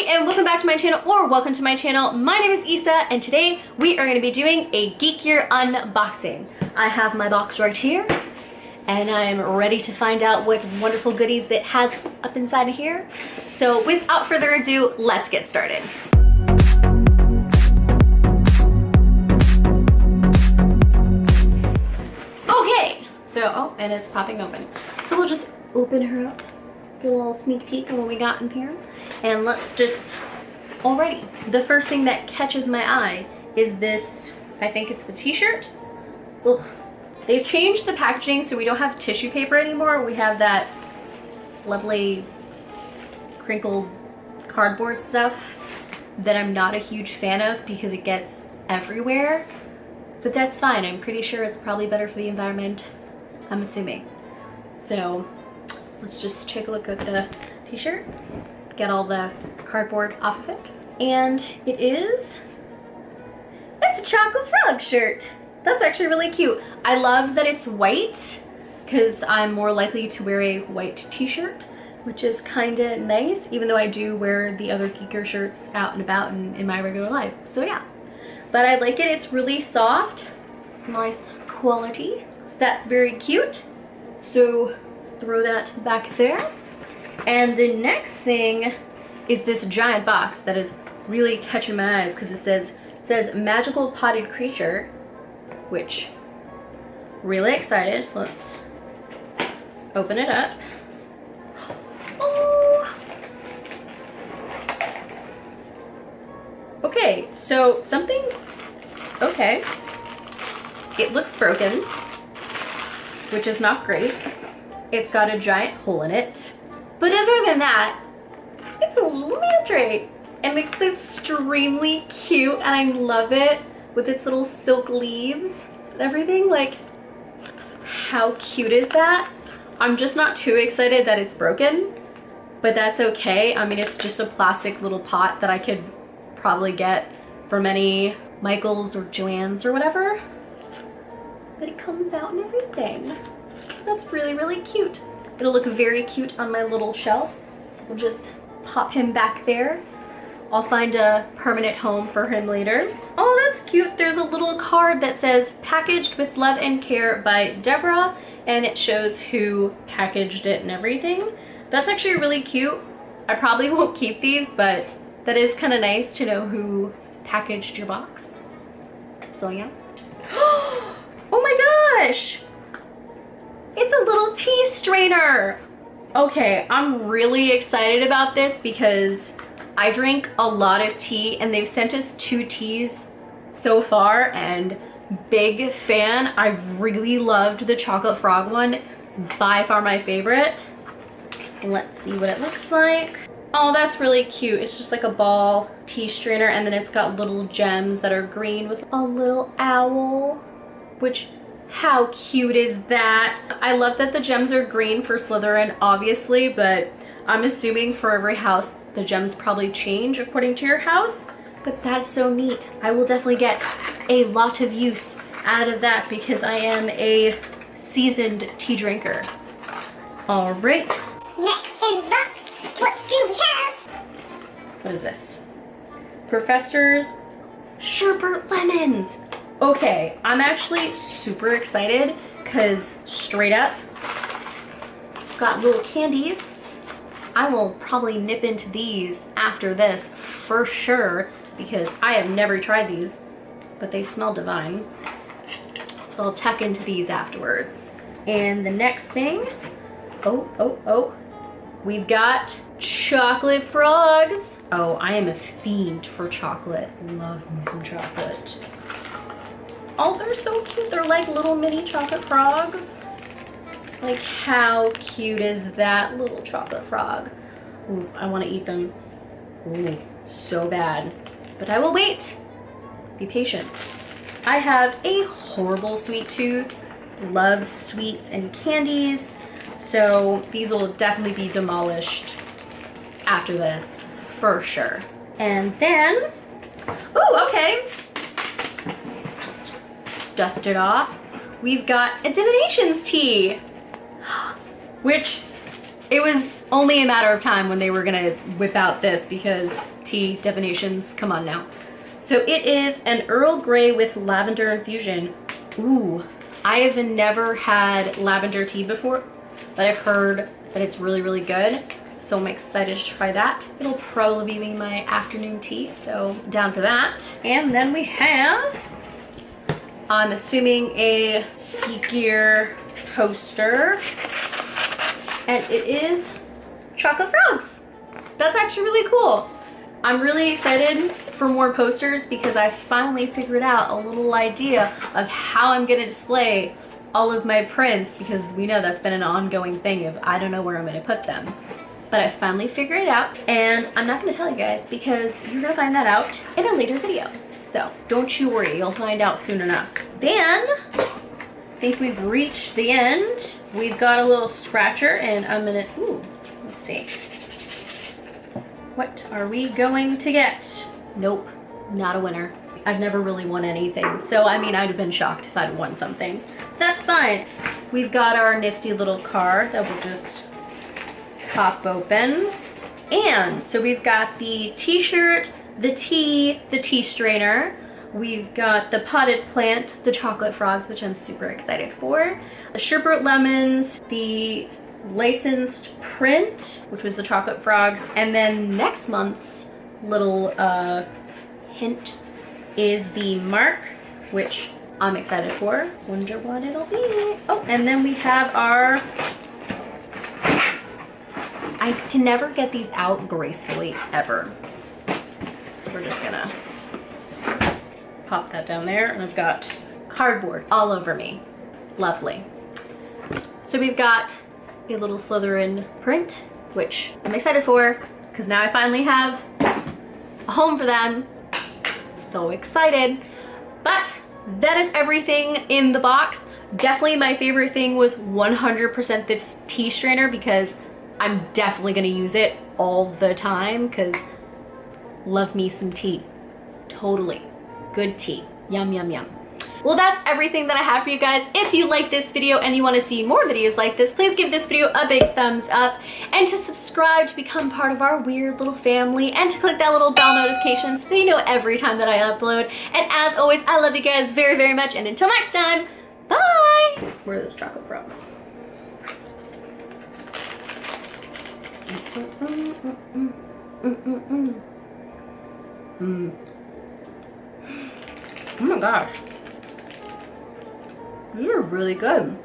Hi and welcome back to my channel, or welcome to my channel. My name is Isa and today we are going to be doing a Geek Year unboxing. I have my box right here and I'm ready to find out what wonderful goodies it has up inside of here. So without further ado, let's get started. Okay, so, oh, and it's popping open. So we'll just open her up. A little sneak peek of what we got in here, and let's just already the first thing that catches my eye is this. I think it's the t-shirt. Ugh. They've changed the packaging so we don't have tissue paper anymore. We have that lovely crinkled cardboard stuff that I'm not a huge fan of because it gets everywhere, but that's fine. I'm pretty sure it's probably better for the environment, I'm assuming. So let's just take a look at the t-shirt, get all the cardboard off of it. And it's a chocolate frog shirt. That's actually really cute. I love that it's white because I'm more likely to wear a white t-shirt, which is kind of nice, even though I do wear the other geeker shirts out and about in my regular life. So yeah, but I like it. It's really soft. It's nice quality. So that's very cute. So throw that back there. And the next thing is this giant box that is really catching my eyes because it says magical potted creature, which really excited. So let's open it up. Oh. Okay, so something, okay. It looks broken, which is not great. It's got a giant hole in it. But other than that, it's a little mandrake. And it's extremely cute and I love it with its little silk leaves and everything. Like, how cute is that? I'm just not too excited that it's broken, but that's okay. I mean, it's just a plastic little pot that I could probably get from any Michael's or Joann's or whatever. But it comes out and everything. That's really, really cute. It'll look very cute on my little shelf. So we'll just pop him back there. I'll find a permanent home for him later. Oh, that's cute. There's a little card that says packaged with love and care by Deborah, and it shows who packaged it and everything. That's actually really cute. I probably won't keep these, but that is kind of nice to know who packaged your box. So yeah. Oh my gosh! It's a little tea strainer. Okay, I'm really excited about this because I drink a lot of tea and they've sent us 2 teas so far, and big fan. I really loved the chocolate frog one. It's by far my favorite. Let's see what it looks like. Oh, that's really cute. It's just like a ball tea strainer, and then it's got little gems that are green with a little owl, which, how cute is that? I love that the gems are green for Slytherin, obviously, but I'm assuming for every house, the gems probably change according to your house, but that's so neat. I will definitely get a lot of use out of that because I am a seasoned tea drinker. All right. Next in box, what do we have? What is this? Professor's Sherbet Lemons. Okay, I'm actually super excited because straight up, got little candies. I will probably nip into these after this for sure because I have never tried these, but they smell divine. So I'll tuck into these afterwards. And the next thing, we've got chocolate frogs. Oh, I am a fiend for chocolate. Love me some chocolate. Oh, they're so cute. They're like little mini chocolate frogs. Like, how cute is that little chocolate frog? Ooh, I want to eat them. Ooh, so bad. But I will wait. Be patient. I have a horrible sweet tooth. Love sweets and candies. So these will definitely be demolished after this, for sure. And then, ooh, okay. Just dust it off. We've got a divinations tea, which It was only a matter of time when they were gonna whip out this because tea divinations, come on now. So it is an Earl Grey with lavender infusion. Ooh, I have never had lavender tea before, but I've heard that it's really, really good. So I'm excited to try that. It'll probably be my afternoon tea, so down for that. And then we have, I'm assuming, a geekier poster. And it is chocolate frogs. That's actually really cool. I'm really excited for more posters because I finally figured out a little idea of how I'm gonna display all of my prints, because we know that's been an ongoing thing of I don't know where I'm gonna put them. But I finally figured it out, and I'm not gonna tell you guys because you're gonna find that out in a later video. So don't you worry, you'll find out soon enough. Then, I think we've reached the end. We've got a little scratcher, and I'm gonna, ooh, let's see. What are we going to get? Nope, not a winner. I've never really won anything, so I mean, I'd have been shocked if I'd won something. That's fine. We've got our nifty little card that we'll just pop open. And so we've got the t-shirt, the tea strainer. We've got the potted plant, the chocolate frogs, which I'm super excited for. The sherbet lemons, the licensed print, which was the chocolate frogs. And then next month's little hint is the mark, which I'm excited for. Wonder what it'll be. Oh, and then we have our, I can never get these out gracefully, ever. We're just gonna pop that down there, and I've got cardboard all over me. Lovely. So we've got a little Slytherin print, which I'm excited for, because now I finally have a home for them. So excited. But that is everything in the box. Definitely my favorite thing was 100% this tea strainer, because I'm definitely gonna use it all the time, because love me some tea. Totally. Good tea. Yum, yum, yum. Well, that's everything that I have for you guys. If you like this video and you want to see more videos like this, please give this video a big thumbs up, and to subscribe to become part of our weird little family, and to click that little bell notification so that you know every time that I upload. And as always, I love you guys very, very much, and until next time, bye! Where are those chocolate frogs? Oh my gosh. These are really good.